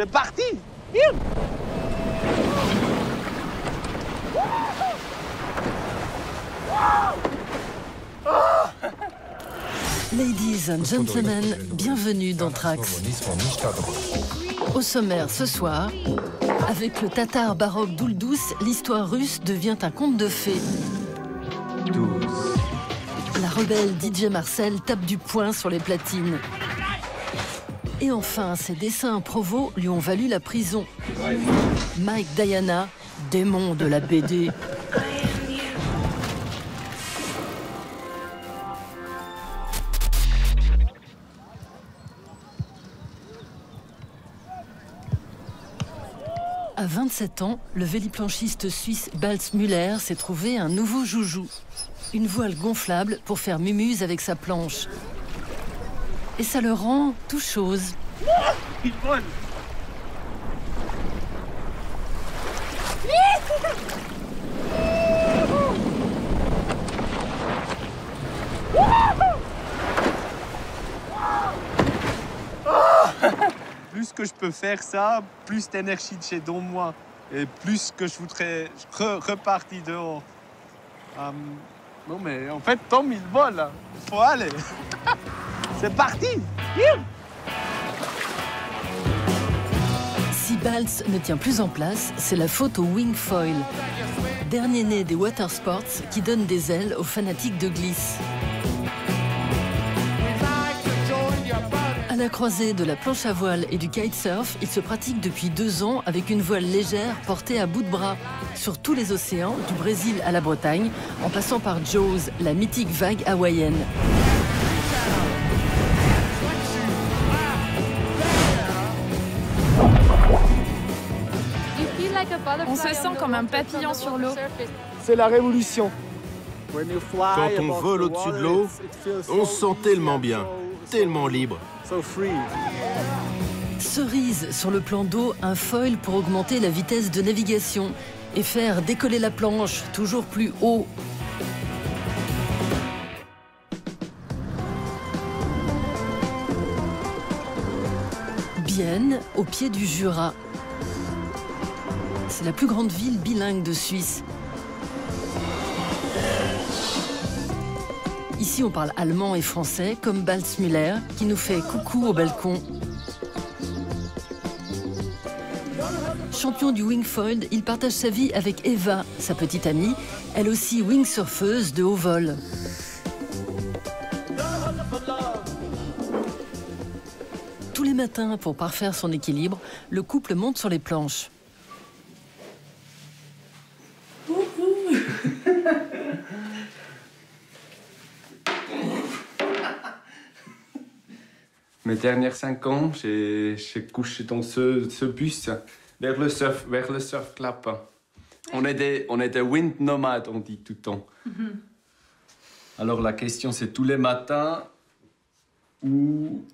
C'est parti. Ladies and gentlemen, bienvenue dans Trax. Au sommaire ce soir, avec le Tatar baroque d'Ouldous, l'histoire russe devient un conte de fées. La rebelle DJ Marcel tape du poing sur les platines. Et enfin, ses dessins provos lui ont valu la prison. Mike Diana, démon de la BD. À 27 ans, le véliplanchiste suisse Balz Müller s'est trouvé un nouveau joujou. Une voile gonflable pour faire mumuse avec sa planche. Et ça le rend tout chose. Il vole. Plus que je peux faire ça, plus d'énergie de chez dans moi. Et plus que je voudrais repartir dehors. Non mais en fait, Tom, il vole. Il faut aller. C'est parti. Si Balz ne tient plus en place, c'est la faute au wing foil. Dernier né des water sports qui donne des ailes aux fanatiques de glisse. À la croisée de la planche à voile et du kitesurf, il se pratique depuis 2 ans avec une voile légère portée à bout de bras sur tous les océans, du Brésil à la Bretagne, en passant par Jaws, la mythique vague hawaïenne. On se sent comme un papillon sur l'eau. C'est la révolution. Quand on vole au-dessus de l'eau, on se sent tellement bien, tellement libre. Cerise sur le plan d'eau, un foil pour augmenter la vitesse de navigation et faire décoller la planche toujours plus haut. Bienne, au pied du Jura. C'est la plus grande ville bilingue de Suisse. Ici, on parle allemand et français, comme Balz Müller, qui nous fait coucou au balcon. Champion du wingfoil, il partage sa vie avec Eva, sa petite amie, elle aussi wingsurfeuse de haut vol. Tous les matins, pour parfaire son équilibre, le couple monte sur les planches. Mes dernières 5 ans, j'ai couché dans ce bus vers le surf club. On est des wind nomades, on dit tout le temps. Alors la question, c'est tous les matins où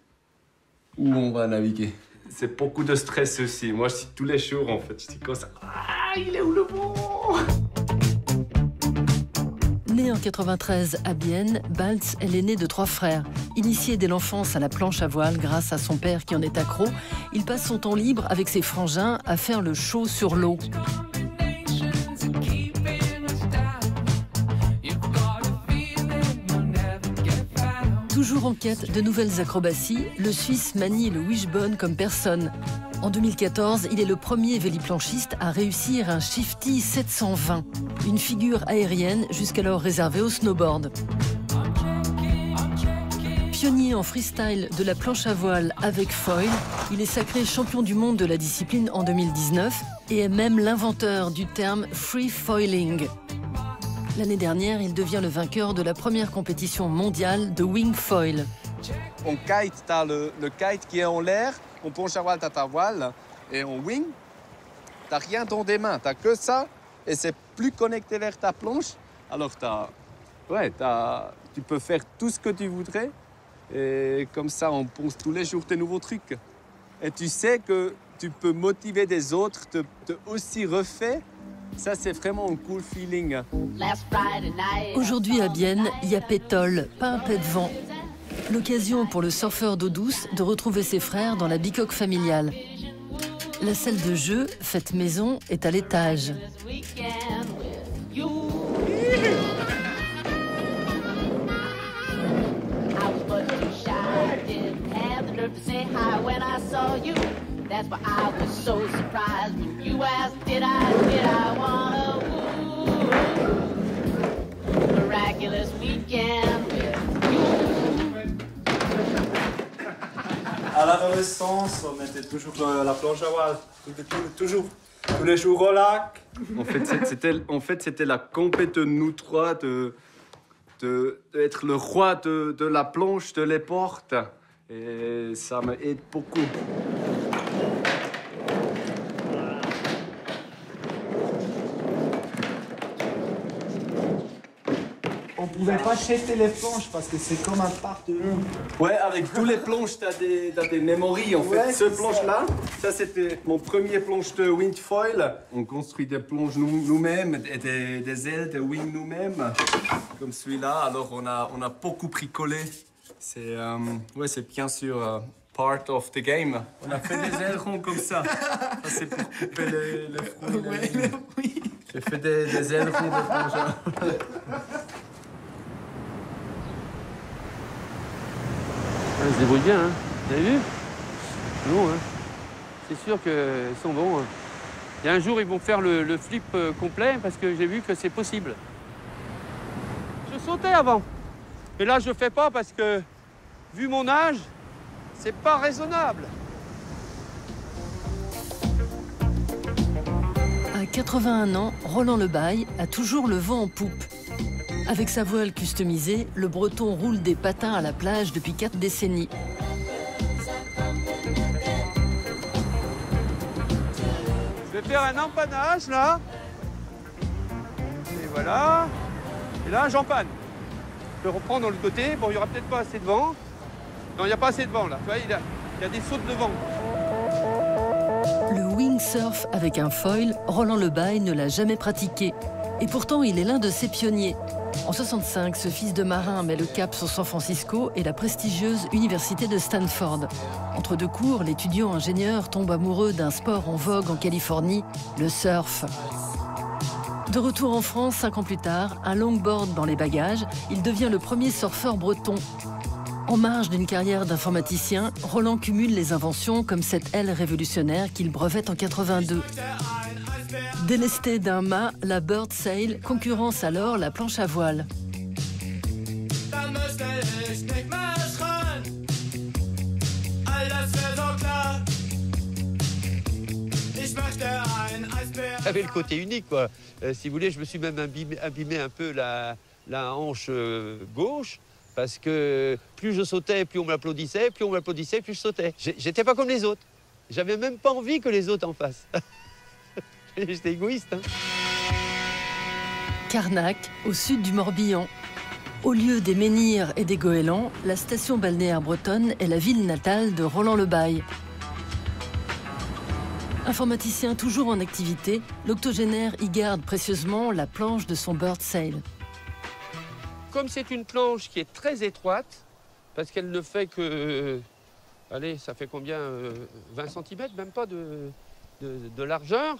on va naviguer. C'est beaucoup de stress aussi. Moi, je dis tous les jours, en fait. Je dis comme ça. Ah, il est où le vent? Né en 93 à Bienne, Balz est l'aîné de 3 frères. Initié dès l'enfance à la planche à voile grâce à son père qui en est accro, il passe son temps libre avec ses frangins à faire le show sur l'eau. Toujours en quête de nouvelles acrobaties, le Suisse manie le wishbone comme personne. En 2014, il est le premier véliplanchiste à réussir un Shifty 720, une figure aérienne jusqu'alors réservée au snowboard. Pionnier en freestyle de la planche à voile avec foil, il est sacré champion du monde de la discipline en 2019 et est même l'inventeur du terme free foiling. L'année dernière, il devient le vainqueur de la première compétition mondiale de wing foil. En kite, tu as le kite qui est en l'air. En planche à voile, tu as ta voile. Et en wing, tu n'as rien dans tes mains. Tu n'as que ça. Et c'est plus connecté vers ta planche. Alors, tu peux faire tout ce que tu voudrais. Et comme ça, on pense tous les jours des nouveaux trucs. Et tu sais que tu peux motiver des autres, te aussi refaire. Ça, c'est vraiment un cool feeling. Aujourd'hui à Bienne, il y a pétole, pas un pet de vent. L'occasion pour le surfeur d'eau douce de retrouver ses frères dans la bicoque familiale. La salle de jeu, faite maison, est à l'étage. That's why I was so surprised when you asked, did I wanna woo? Miraculous weekend with you. À l'adolescence, on mettait toujours la planche à voile. Toujours. Tous les jours au lac. En fait, c'était la compète de nous trois d'être le roi de la planche, de les portes. Et ça m'aide beaucoup. On pouvait pas jeter les planches parce que c'est comme un parc de monde. Ouais, avec tous les planches, t'as des mémories en fait. Ouais, Ce planche-là, ça c'était mon premier planche de windfoil. On construit des planches nous-mêmes et des ailes de wing nous-mêmes, comme celui-là. Alors on a beaucoup bricolé. C'est bien sûr part of the game. On a fait des ailerons comme ça. Ça c'est pour couper les fruits. Oui. J'ai fait des ailerons de planche. Ils se débrouillent bien, hein. Vous avez vu? C'est bon, hein. C'est sûr qu'ils sont bons. Hein. Et un jour, ils vont faire le flip complet parce que j'ai vu que c'est possible. Je sautais avant. Mais là, je ne fais pas parce que, vu mon âge, c'est pas raisonnable. À 81 ans, Roland Lebaille a toujours le vent en poupe. Avec sa voile customisée, le Breton roule des patins à la plage depuis 4 décennies. Je vais faire un empannage, là. Et voilà. Et là, j'empanne. Je reprends dans le côté. Bon, il n'y aura peut-être pas assez de vent. Non, il n'y a pas assez de vent, là. Tu vois, il y a des sautes de vent. Le wingsurf avec un foil, Roland Lebaille ne l'a jamais pratiqué. Et pourtant, il est l'un de ses pionniers. En 65, ce fils de marin met le cap sur San Francisco et la prestigieuse université de Stanford. Entre deux cours, l'étudiant ingénieur tombe amoureux d'un sport en vogue en Californie, le surf. De retour en France, 5 ans plus tard, un longboard dans les bagages, il devient le premier surfeur breton. En marge d'une carrière d'informaticien, Roland cumule les inventions comme cette aile révolutionnaire qu'il brevette en 82. Délestée d'un mât, la Bird Sail concurrence alors la planche à voile. Ça avait le côté unique, quoi. Si vous voulez, je me suis même abîmé un peu la hanche gauche, parce que plus je sautais, plus on m'applaudissait, plus je sautais. J'étais pas comme les autres. J'avais même pas envie que les autres en fassent. J'étais égoïste. Hein. Carnac, au sud du Morbihan. Au lieu des menhirs et des goélands, la station balnéaire bretonne est la ville natale de Roland Lebaille. Informaticien toujours en activité, l'octogénaire y garde précieusement la planche de son Bird Sail. Comme c'est une planche qui est très étroite, parce qu'elle ne fait que... allez, ça fait combien 20 cm, même pas de largeur.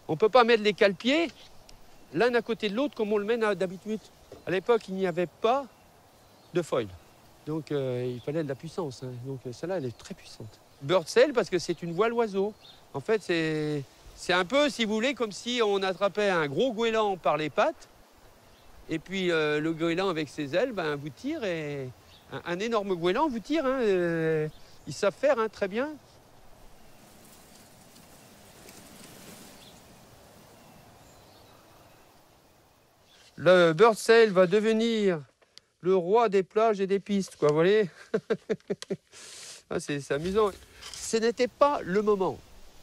On ne peut pas mettre les cale-pieds l'un à côté de l'autre comme on le met d'habitude. À l'époque, il n'y avait pas de foil. Donc il fallait de la puissance. Hein. Donc celle-là, elle est très puissante. Bird Sail parce que c'est une voile oiseau. En fait, c'est un peu, si vous voulez, comme si on attrapait un gros goéland par les pattes. Et puis le goéland avec ses ailes, ben, vous tire et un énorme goéland vous tire. Hein, ils savent faire hein, très bien. Le Bird Sail va devenir le roi des plages et des pistes, quoi, vous voyez. Ah, c'est amusant. Ce n'était pas le moment.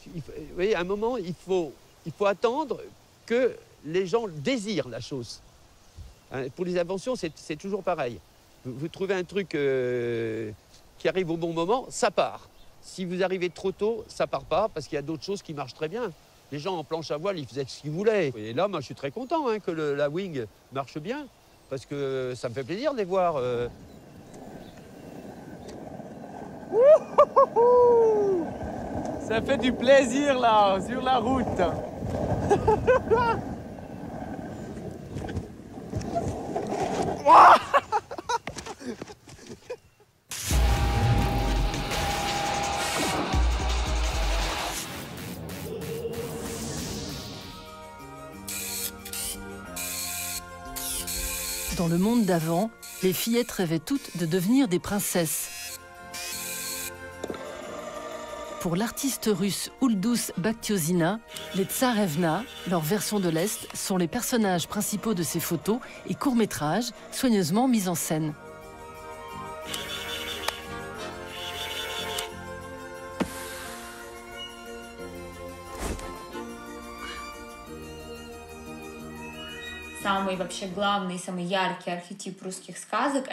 Vous voyez, à un moment, il faut attendre que les gens désirent la chose. Pour les inventions, c'est toujours pareil. Vous trouvez un truc qui arrive au bon moment, ça part. Si vous arrivez trop tôt, ça part pas, parce qu'il y a d'autres choses qui marchent très bien. Les gens en planche à voile, ils faisaient ce qu'ils voulaient. Et là, moi, je suis très content hein, que la wing marche bien, parce que ça me fait plaisir de les voir. Ça fait du plaisir là, sur la route. Dans le monde d'avant, les fillettes rêvaient toutes de devenir des princesses. Pour l'artiste russe Uldus Baktiosina, les Tsarevna, leur version de l'Est, sont les personnages principaux de ses photos et courts-métrages soigneusement mis en scène.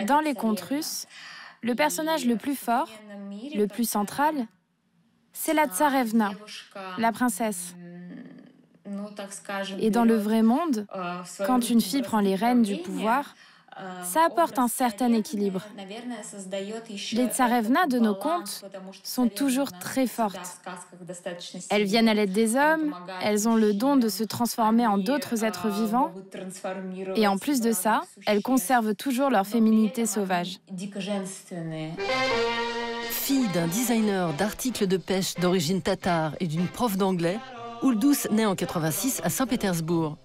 Dans les contes russes, le personnage le plus fort, le plus central, c'est la Tsarevna, la princesse. Et dans le vrai monde, quand une fille prend les rênes du pouvoir, ça apporte un certain équilibre. Les Tsarevna de nos contes sont toujours très fortes. Elles viennent à l'aide des hommes, elles ont le don de se transformer en d'autres êtres vivants, et en plus de ça, elles conservent toujours leur féminité sauvage. Fille d'un designer d'articles de pêche d'origine tatare et d'une prof d'anglais, Uldus naît en 86 à Saint-Pétersbourg.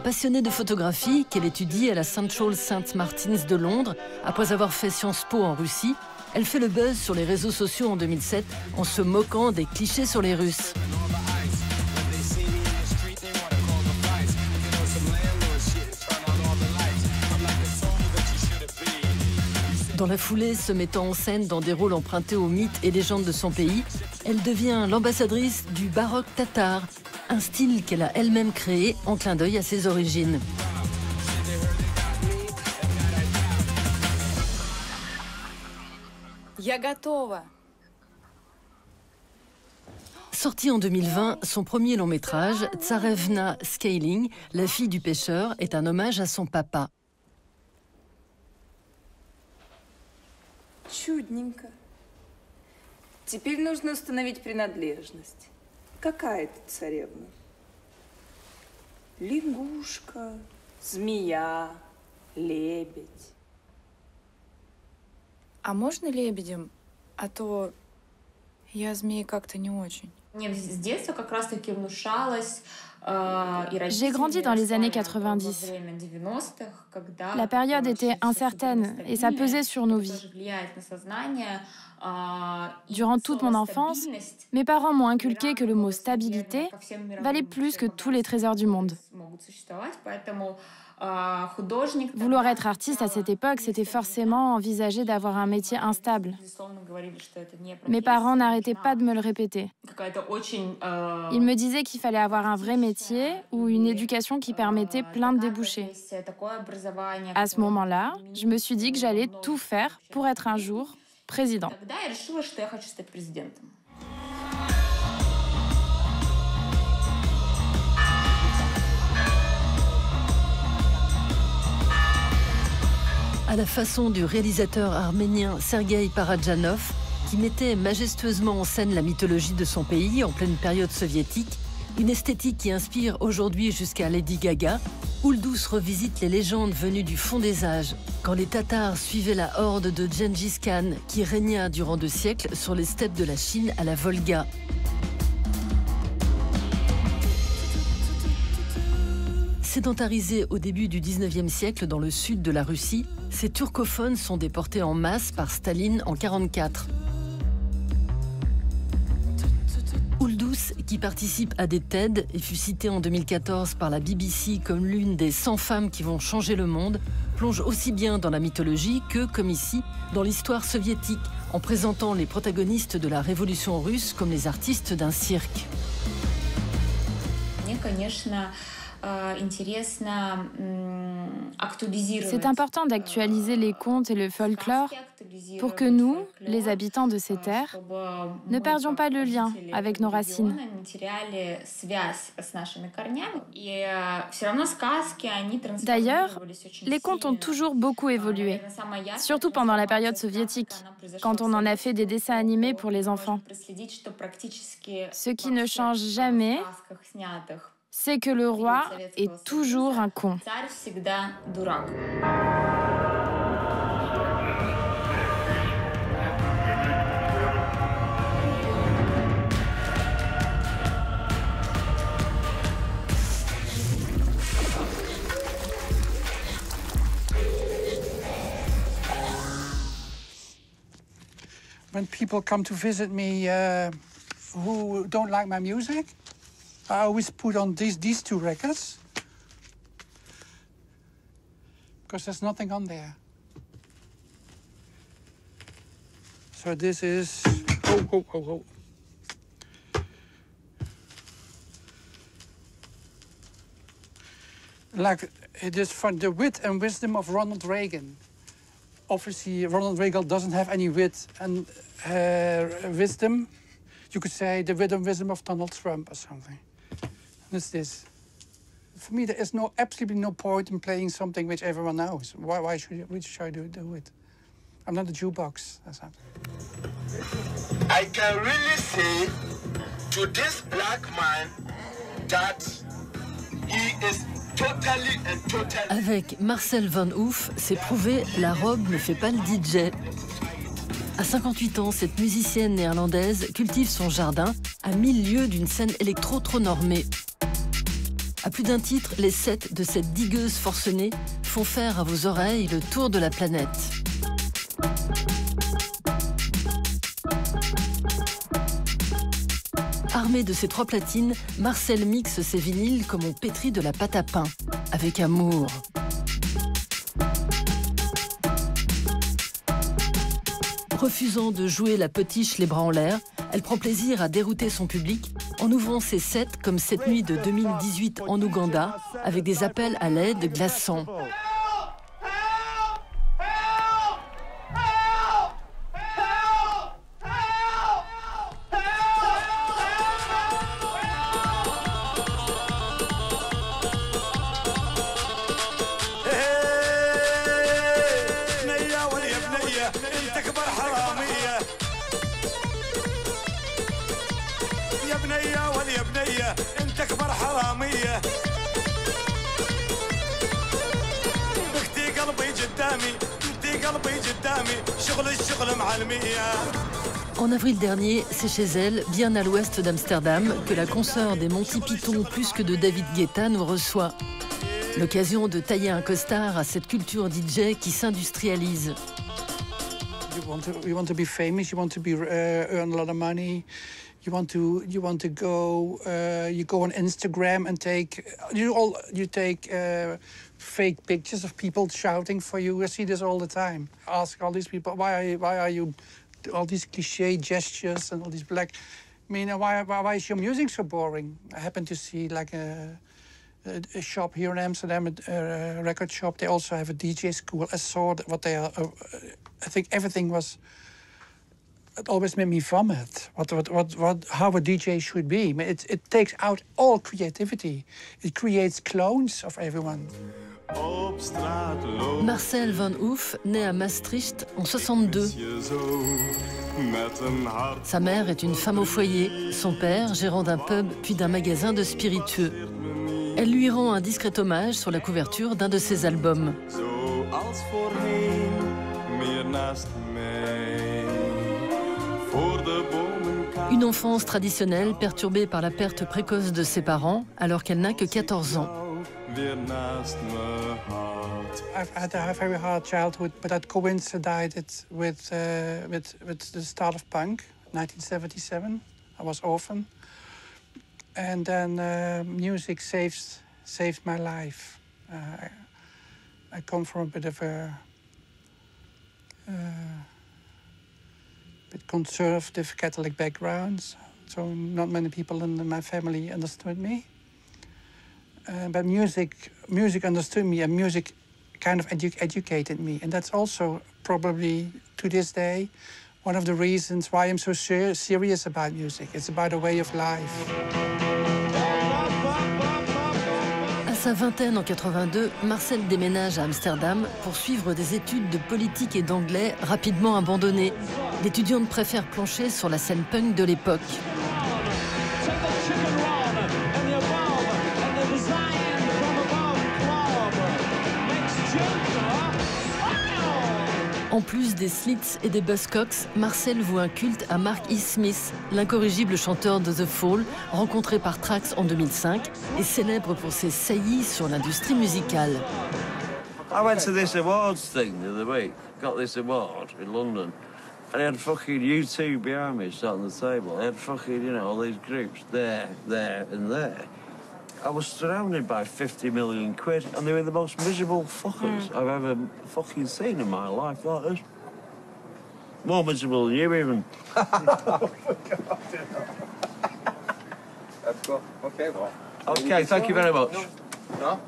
Passionnée de photographie, qu'elle étudie à la Central St. Martin's de Londres, après avoir fait Sciences Po en Russie, elle fait le buzz sur les réseaux sociaux en 2007 en se moquant des clichés sur les Russes. Dans la foulée, se mettant en scène dans des rôles empruntés aux mythes et légendes de son pays, elle devient l'ambassadrice du baroque tatar, un style qu'elle a elle-même créé en clin d'œil à ses origines. Sorti en 2020, son premier long métrage, Tsarevna Scaling, la fille du pêcheur, est un hommage à son papa. Чудненько. Теперь нужно установить принадлежность. Какая ты царевна? Лягушка, змея, лебедь. А можно лебедем? А то я змеи как-то не очень. J'ai grandi dans les années 90. La période était incertaine et ça pesait sur nos vies. Durant toute mon enfance, mes parents m'ont inculqué que le mot stabilité valait plus que tous les trésors du monde. Vouloir être artiste à cette époque, c'était forcément envisager d'avoir un métier instable. Mes parents n'arrêtaient pas de me le répéter. Ils me disaient qu'il fallait avoir un vrai métier ou une éducation qui permettait plein de débouchés. À ce moment-là, je me suis dit que j'allais tout faire pour être un jour président. À la façon du réalisateur arménien Sergueï Parajanov, qui mettait majestueusement en scène la mythologie de son pays en pleine période soviétique, une esthétique qui inspire aujourd'hui jusqu'à Lady Gaga, Uldus revisite les légendes venues du fond des âges, quand les Tatars suivaient la horde de Gengis Khan qui régna durant 2 siècles sur les steppes de la Chine à la Volga. Sédentarisés au début du 19e siècle dans le sud de la Russie, ces turcophones sont déportés en masse par Staline en 1944. Uldus, qui participe à des TED et fut citée en 2014 par la BBC comme l'une des 100 femmes qui vont changer le monde, plonge aussi bien dans la mythologie que, comme ici, dans l'histoire soviétique, en présentant les protagonistes de la révolution russe comme les artistes d'un cirque. C'est important d'actualiser les contes et le folklore pour que nous, les habitants de ces terres, ne perdions pas le lien avec nos racines. D'ailleurs, les contes ont toujours beaucoup évolué, surtout pendant la période soviétique, quand on en a fait des dessins animés pour les enfants. Ce qui ne change jamais, c'est que le roi est toujours un con. When people come to visit me who don't like my music, I always put on these two records because there's nothing on there. So this is like it is for the wit and wisdom of Ronald Reagan. Obviously, Ronald Reagan doesn't have any wit and wisdom. You could say the wit and wisdom of Donald Trump or something. It's this. For me, there is absolutely no point in playing something which everyone knows. Why should I do it? I'm not a jukebox or something. I can really say to this black man that he is totally and totally... Avec Marcel Van Hoof, c'est prouvé, la robe ne fait pas le DJ. À 58 ans, cette musicienne néerlandaise cultive son jardin à 1000 lieues d'une scène électro trop normée. À plus d'un titre, les sets de cette digueuse forcenée font faire à vos oreilles le tour de la planète. Armé de ses 3 platines, Marcel mixe ses vinyles comme on pétrit de la pâte à pain, avec amour. Refusant de jouer la potiche les bras en l'air, elle prend plaisir à dérouter son public en ouvrant ses sets comme cette nuit de 2018 en Ouganda, avec des appels à l'aide glaçants. En avril dernier, c'est chez elle, bien à l'ouest d'Amsterdam, que la consoeur des Monty Python plus que de David Guetta nous reçoit. L'occasion de tailler un costard à cette culture DJ qui s'industrialise. You want to be famous, you want to earn a lot of money. You want to go on Instagram and take fake pictures of people shouting for you. I see this all the time. Ask all these people why are you all these cliche gestures and all these black. I mean, why is your music so boring? I happen to see like a shop here in Amsterdam, a record shop. They also have a DJ school. I saw what they are. I think everything was. It always made me vomit. How a DJ should be. It takes out all creativity. It creates clones of everyone. Marcel Van Hoof naît à Maastricht en 62. Sa mère est une femme au foyer, son père gérant d'un pub puis d'un magasin de spiritueux. Elle lui rend un discret hommage sur la couverture d'un de ses albums. Une enfance traditionnelle perturbée par la perte précoce de ses parents alors qu'elle n'a que 14 ans. I've had a very hard childhood, but that coincided with the start of punk, 1977. I was orphan, and then music saved my life. I come from a bit of a bit conservative Catholic background, so not many people in my family understood me. But music understood me, and music kind of educated me. And that's also probably, to this day, one of the reasons why I'm so serious about music. It's about a way of life. À sa vingtaine, en 82, Marcel déménage à Amsterdam pour suivre des études de politique et d'anglais rapidement abandonnées. L'étudiante préfère plancher sur la scène punk de l'époque. En plus des Slits et des Buzzcocks, Marcel voue un culte à Mark E. Smith, l'incorrigible chanteur de The Fall, rencontré par Trax en 2005 et célèbre pour ses saillies sur l'industrie musicale. I went to this awards thing the other week, got this award in London, and they had fucking U2 behind me sat on the table. They had fucking, you know, all these groups there, and there. I was surrounded by 50 million quid, and they were the most miserable fuckers I've ever fucking seen in my life. Like this. More miserable than you, even. Okay, well. Okay, thank you very much. No?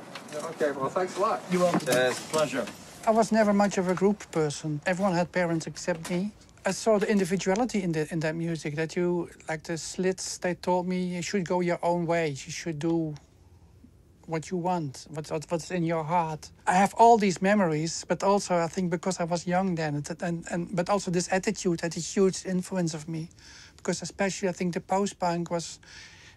Okay, well, thanks a lot. You're welcome. It's a pleasure. I was never much of a group person. Everyone had parents except me. I saw the individuality in that music, that you, like the Slits, they told me you should go your own way. You should do what you want, what's in your heart. I have all these memories, but also I think because I was young then, but also this attitude had a huge influence of me. Because especially I think the post-punk was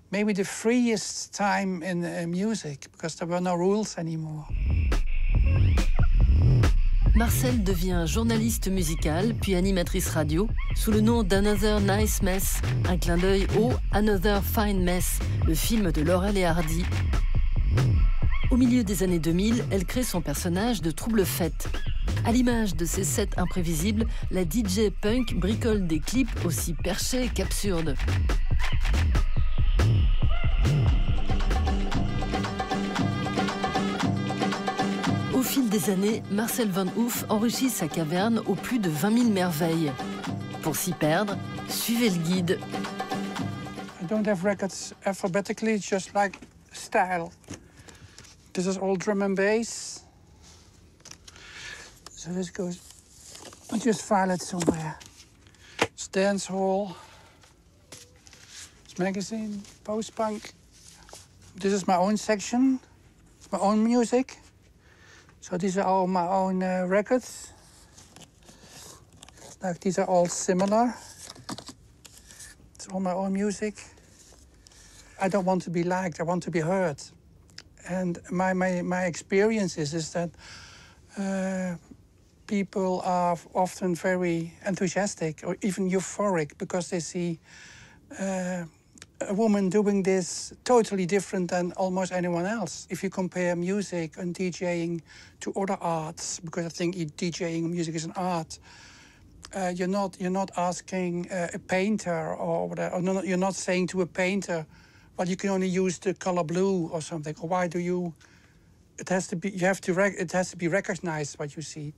maybe the freest time in music, because there were no rules anymore. Marcel devient journaliste musicale, puis animatrice radio, sous le nom d'Another Nice Mess, un clin d'œil au Another Fine Mess, le film de Laurel et Hardy. Au milieu des années 2000, elle crée son personnage de Trouble Fête. À l'image de ses sets imprévisibles, la DJ punk bricole des clips aussi perchés qu'absurdes. Au fil des années, Marcel Van Hoof enrichit sa caverne aux plus de 20 000 merveilles. Pour s'y perdre, suivez le guide. I don't have records alphabetically, just like style. This is all drum and bass. So this goes, I just file it somewhere. It's dance hall. It's magazine, post-punk. This is my own section. It's my own music. So these are all my own records. Like these are all similar. It's all my own music. I don't want to be liked, I want to be heard. And my experience is that people are often very enthusiastic or even euphoric because they see a woman doing this totally different than almost anyone else. If you compare music and DJing to other arts, because I think DJing music is an art, you're not asking a painter or whatever, or no, you're not saying to a painter, well, you can only use the color blue or something. Or why do you? It has to be. You have to. It has to be recognized what you see.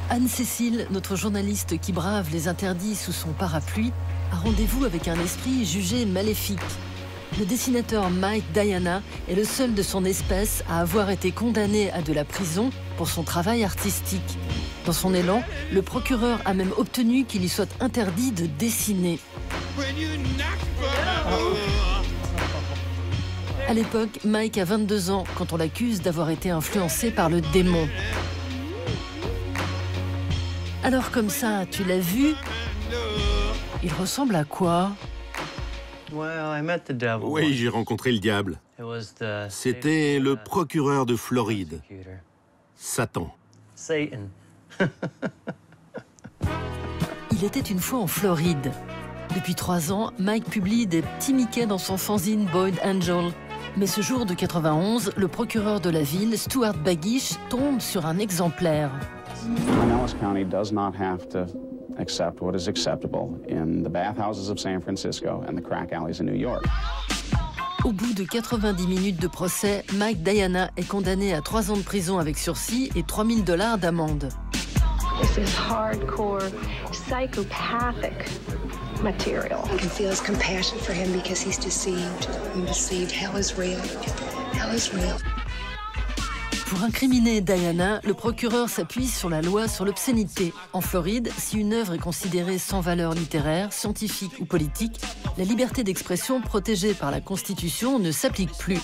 Anne-Cécile, notre journaliste qui brave les interdits sous son parapluie, a rendez-vous avec un esprit jugé maléfique. Le dessinateur Mike Diana est le seul de son espèce à avoir été condamné à de la prison pour son travail artistique. Dans son élan, le procureur a même obtenu qu'il lui soit interdit de dessiner. À l'époque, Mike a 22 ans quand on l'accuse d'avoir été influencé par le démon. Alors comme ça, tu l'as vu? Il ressemble à quoi? Oui, j'ai rencontré le diable. C'était le procureur de Floride. Satan. Il était une fois en Floride. Depuis 3 ans, Mike publie des petits Mickey dans son fanzine Boyd Angel. Mais ce jour de 91, le procureur de la ville, Stuart Baggish, tombe sur un exemplaire. Pinellas County does not have to accept what is acceptable in the bathhouses of San Francisco and the crack alleys in New York. Au bout de 90 minutes de procès, Mike Diana est condamné à 3 ans de prison avec sursis et $3 000 d'amende. This is hardcore, psychopathic material. I can feel his compassion for him because he's deceived. I'm deceived. Hell is real. Hell is real. Pour incriminer Diana, le procureur s'appuie sur la loi sur l'obscénité. En Floride, si une œuvre est considérée sans valeur littéraire, scientifique ou politique, la liberté d'expression protégée par la Constitution ne s'applique plus.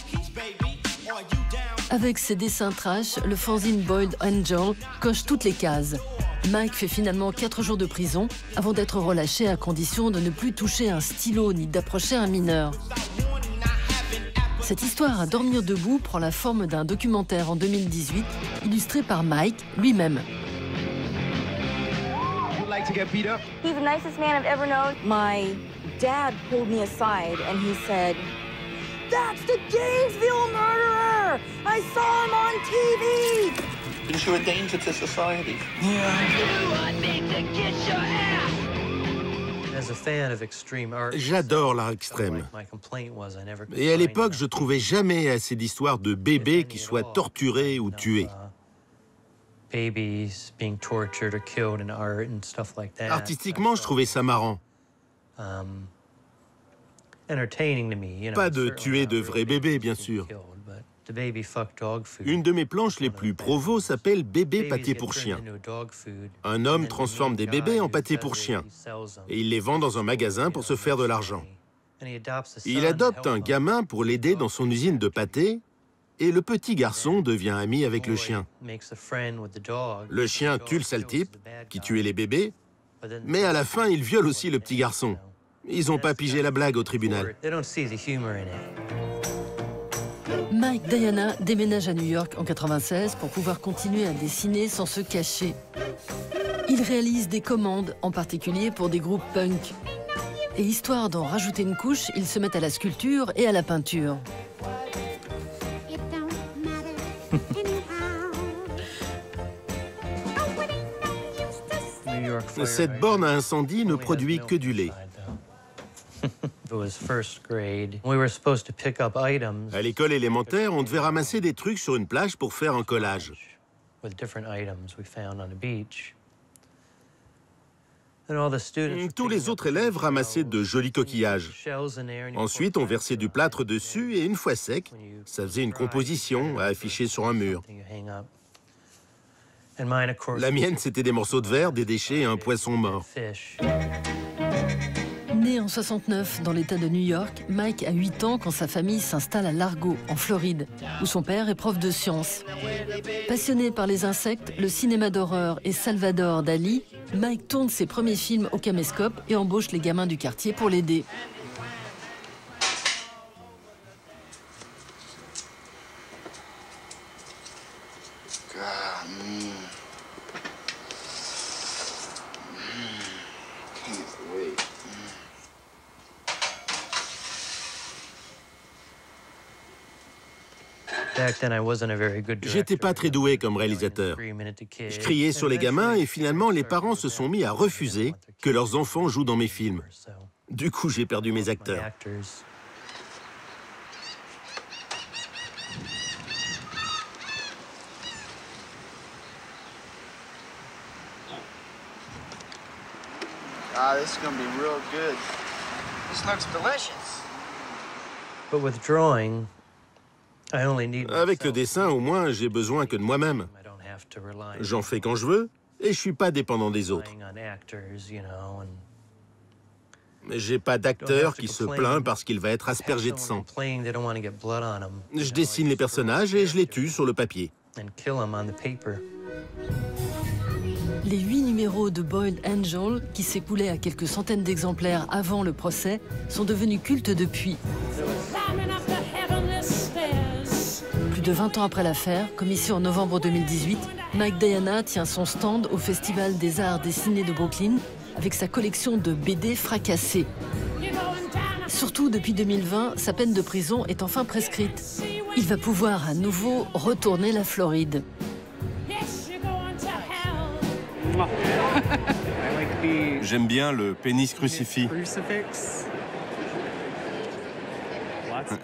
Avec ses dessins trash, le fanzine Boiled Angel coche toutes les cases. Mike fait finalement 4 jours de prison avant d'être relâché à condition de ne plus toucher un stylo ni d'approcher un mineur. Cette histoire à dormir debout prend la forme d'un documentaire en 2018, illustré par Mike lui-même. He's the nicest man I've ever known. My dad pulled me aside and he said, "That's the Gainesville murderer! I saw him on TV!" Because you're a danger to society. J'adore l'art extrême. Et à l'époque, je trouvais jamais assez d'histoires de bébés qui soient torturés ou tués. Artistiquement, je trouvais ça marrant. Pas de tuer de vrais bébés, bien sûr. Une de mes planches les plus provos s'appelle Bébé pâté pour chien. Un homme transforme des bébés en pâté pour chien et il les vend dans un magasin pour se faire de l'argent. Il adopte un gamin pour l'aider dans son usine de pâté et le petit garçon devient ami avec le chien. Le chien tue le sale type qui tuait les bébés, mais à la fin, il viole aussi le petit garçon. Ils n'ont pas pigé la blague au tribunal. Mike Diana déménage à New York en 1996 pour pouvoir continuer à dessiner sans se cacher. Il réalise des commandes, en particulier pour des groupes punk. Et histoire d'en rajouter une couche, il se met à la sculpture et à la peinture. Cette borne à incendie ne produit que du lait. À l'école élémentaire, on devait ramasser des trucs sur une plage pour faire un collage. Tous les autres élèves ramassaient de jolis coquillages. Ensuite, on versait du plâtre dessus et une fois sec, ça faisait une composition à afficher sur un mur. La mienne, c'était des morceaux de verre, des déchets et un poisson mort. Né en 69 dans l'État de New York, Mike a 8 ans quand sa famille s'installe à Largo, en Floride, où son père est prof de sciences. Passionné par les insectes, le cinéma d'horreur et Salvador Dali, Mike tourne ses premiers films au caméscope et embauche les gamins du quartier pour l'aider. J'étais pas très doué comme réalisateur. Je criais sur les gamins et finalement les parents se sont mis à refuser que leurs enfants jouent dans mes films. Du coup, j'ai perdu mes acteurs. Ah, this is gonna be real good. This looks delicious. But with drawing, avec le dessin, au moins, j'ai besoin que de moi-même. J'en fais quand je veux et je suis pas dépendant des autres. Mais j'ai pas d'acteur qui se plaint parce qu'il va être aspergé de sang. Je dessine les personnages et je les tue sur le papier. Les 8 numéros de Boiled Angel, qui s'écoulaient à quelques centaines d'exemplaires avant le procès, sont devenus cultes depuis. Plus de 20 ans après l'affaire, comme ici en novembre 2018, Mike Diana tient son stand au Festival des Arts Dessinés de Brooklyn avec sa collection de BD fracassées. Surtout depuis 2020, sa peine de prison est enfin prescrite. Il va pouvoir à nouveau retourner la Floride. J'aime bien le pénis crucifix.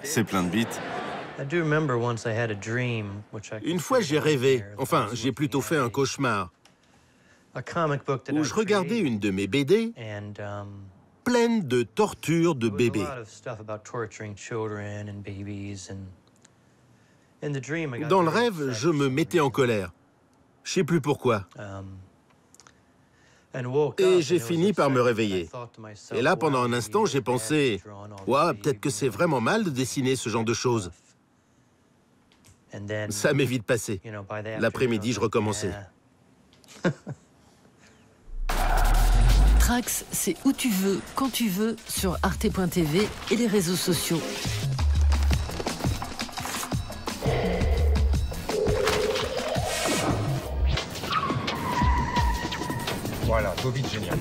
C'est plein de bites. Une fois, j'ai rêvé. Enfin, j'ai plutôt fait un cauchemar. où je regardais une de mes BD pleine de tortures de bébés. Dans le rêve, je me mettais en colère. Je sais plus pourquoi. Et j'ai fini par me réveiller. Et là, pendant un instant, j'ai pensé, ouais, peut-être que c'est vraiment mal de dessiner ce genre de choses. Ça m'est vite passé. L'après-midi, je recommençais. Trax, c'est où tu veux, quand tu veux, sur arte.tv et les réseaux sociaux. Voilà, go vite, génial.